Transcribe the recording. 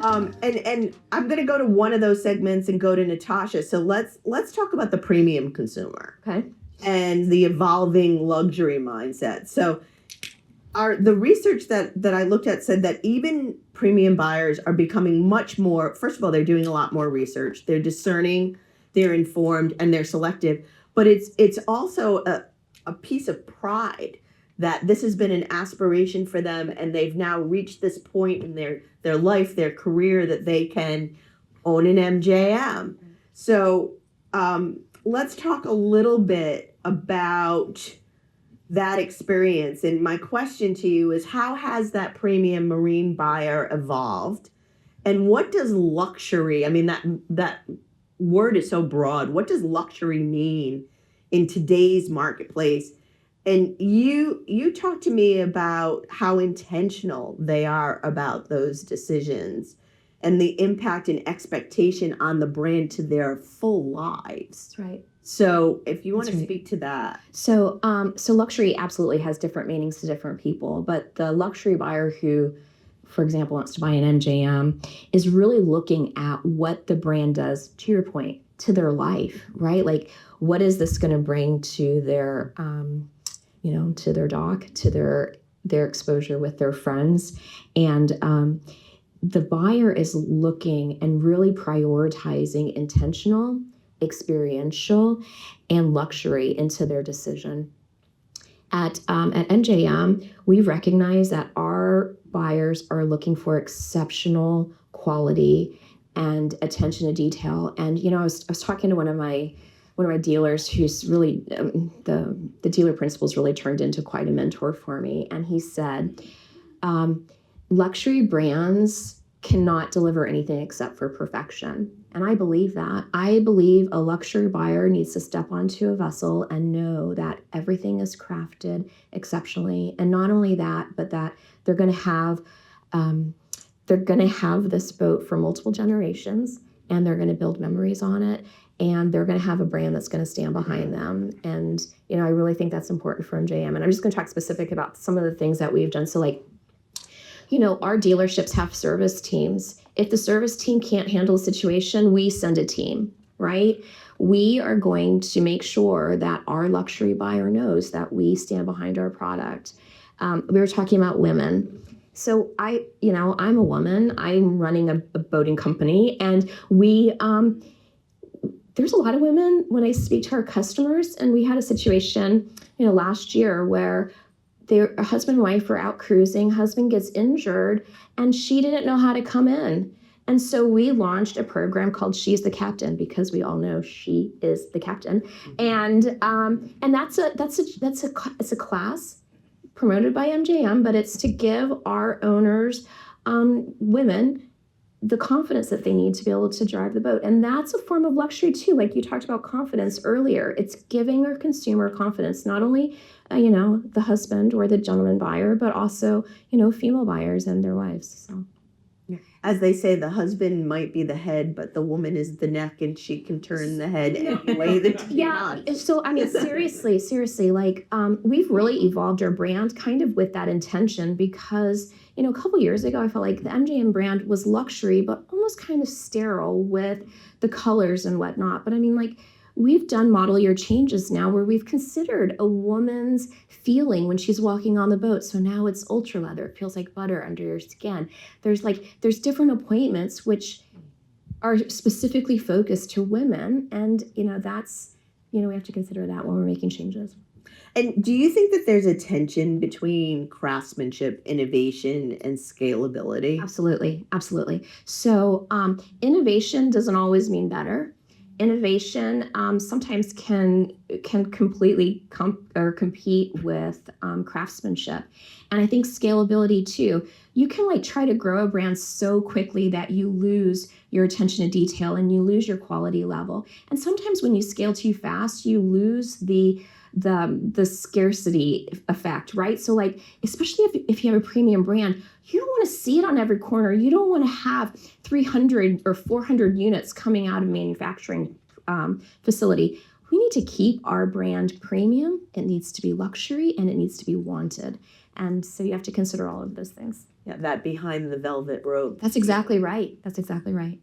And I'm going to go to one of those segments and go to Natasha. So let's talk about the premium consumer. Okay. And the evolving luxury mindset. So the research that I looked at said that even premium buyers are becoming much more, first of all, they're doing a lot more research. They're discerning, they're informed, and they're selective. But it's also a piece of pride that this has been an aspiration for them, and they've now reached this point in their life, their career, that they can own an MJM. So let's talk a little bit about that experience. And my question to you is, how has that premium marine buyer evolved? And what does luxury, I mean, that word is so broad. What does luxury mean in today's marketplace? And you talked to me about how intentional they are about those decisions and the impact and expectation on the brand to their full lives. That's right. So if you want to speak to that. So luxury absolutely has different meanings to different people, but the luxury buyer who, for example, wants to buy an MJM is really looking at what the brand does, to your point, to their life, right? Like, what is this going to bring to their, to their dock, to their exposure with their friends. And the buyer is looking and really prioritizing intentional, experiential, and luxury into their decision. At MJM, we recognize that our buyers are looking for exceptional quality and attention to detail. And I was talking to one of my dealers who's really the dealer principal's really turned into quite a mentor for me, and he said, luxury brands cannot deliver anything except for perfection. And I believe that. I believe a luxury buyer needs to step onto a vessel and know that everything is crafted exceptionally. And not only that, but that they're going to have this boat for multiple generations, and they're going to build memories on it, and they're going to have a brand that's going to stand behind them. And, I really think that's important for MJM. And I'm just going to talk specific about some of the things that we've done. So our dealerships have service teams. If the service team can't handle a situation, we send a team, right? We are going to make sure that our luxury buyer knows that we stand behind our product. We were talking about women. So I'm a woman. I'm running a boating company, and there's a lot of women when I speak to our customers, and we had a situation, last year where their husband and wife were out cruising, husband gets injured, and she didn't know how to come in. And so we launched a program called She's the Captain, because we all know she is the captain. And that's a class promoted by MJM, but it's to give our owners, women, the confidence that they need to be able to drive the boat. And that's a form of luxury too. Like you talked about confidence earlier. It's giving our consumer confidence, not only, the husband or the gentleman buyer, but also, female buyers and their wives. So. As they say, the husband might be the head, but the woman is the neck, and she can turn the head and lay the team on. Yeah. So, seriously, like we've really evolved our brand kind of with that intention, because, a couple years ago, I felt like the MJM brand was luxury, but almost kind of sterile with the colors and whatnot. But we've done model year changes now where we've considered a woman's feeling when she's walking on the boat. So now it's ultra leather. It feels like butter under your skin. There's different appointments which are specifically focused to women. And, that's, we have to consider that when we're making changes. And do you think that there's a tension between craftsmanship, innovation, and scalability? Absolutely. So innovation doesn't always mean better. Innovation sometimes can completely compete with craftsmanship. And I think scalability too. You can try to grow a brand so quickly that you lose your attention to detail and you lose your quality level. And sometimes when you scale too fast, you lose the scarcity effect, right? So especially if you have a premium brand, you don't want to see it on every corner. You don't want to have 300 or 400 units coming out of manufacturing facility. We need to keep our brand premium. It needs to be luxury, and it needs to be wanted. And so you have to consider all of those things. Yeah, that behind the velvet robe. That's exactly right. That's exactly right.